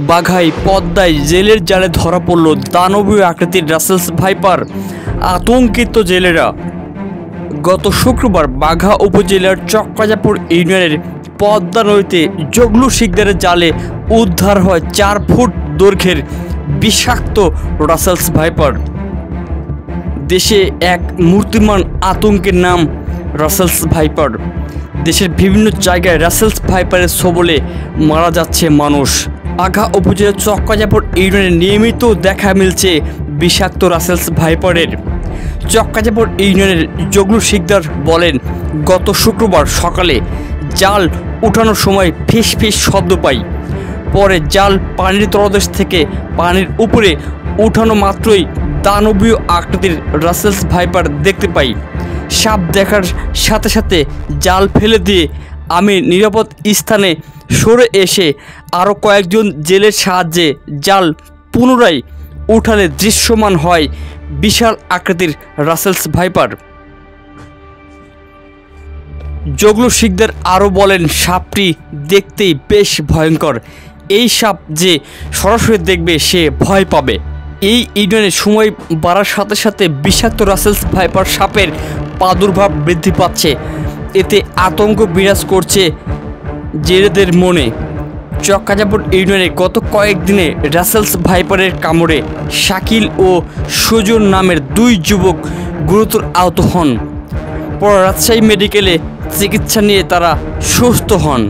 বাঘাই পদ্মায় জেলের জালে ধরা পড়ল দানবীয় আকৃতির রাসেলস ভাইপার। আতঙ্কিত জেলেরা। গত শুক্রবার বাঘা উপজেলার চক্কাজাপুর ইউনিয়নের পদ্মা নদীতে জগলু শিকদারের জালে উদ্ধার হয় 4 ফুট দৈর্ঘ্যের বিষাক্ত রাসেলস ভাইপার। দেশে এক মূর্তিমান আতঙ্কের নাম রাসেলস ভাইপার। দেশের বিভিন্ন জায়গায় রাসেলস ভাইপারের ছোবলে মারা যাচ্ছে মানুষ। বাঘা উপজেলার চক্কাজাপুর ইউনিয়নে নিয়মিত দেখা মিলছে বিষাক্ত রাসেলস ভাইপারের। চক্কাজাপুর ইউনিয়নের জগলু শিকদার বলেন, গত শুক্রবার সকালে জাল উঠানোর সময় ফিস ফিস শব্দ পাই। পরে জাল পানির তলদেশ থেকে পানির উপরে উঠানো মাত্রই দানবীয় আকৃতির রাসেলস ভাইপার দেখতে পাই। সাপ দেখার সাথে সাথে জাল ফেলে দিয়ে আমি নিরাপদ স্থানে সরে এসে আরও কয়েকজন জেলের সাহায্যে জাল পুনরায় উঠালে দৃশ্যমান হয় বিশাল আকৃতির রাসেলস ভাইপার। জগলু শিকদার আরও বলেন, সাপটি দেখতেই বেশ ভয়ঙ্কর। এই সাপ যে সরাসরি দেখবে সে ভয় পাবে। এই ইউনিয়নে সময় বাড়ার সাথে সাথে বিষাক্ত রাসেলস ভাইপার সাপের প্রাদুর্ভাব বৃদ্ধি পাচ্ছে। এতে আতঙ্ক বিরাজ করছে জেলেদের মনে। চক্কাজাপুর ইউনিয়নে গত কয়েকদিনে রাসেলস ভাইপারের কামড়ে শাকিল ও সুজন নামের 2 যুবক গুরুতর আহত হন। পরে রাজশাহী মেডিকেলে চিকিৎসা নিয়ে তারা সুস্থ হন।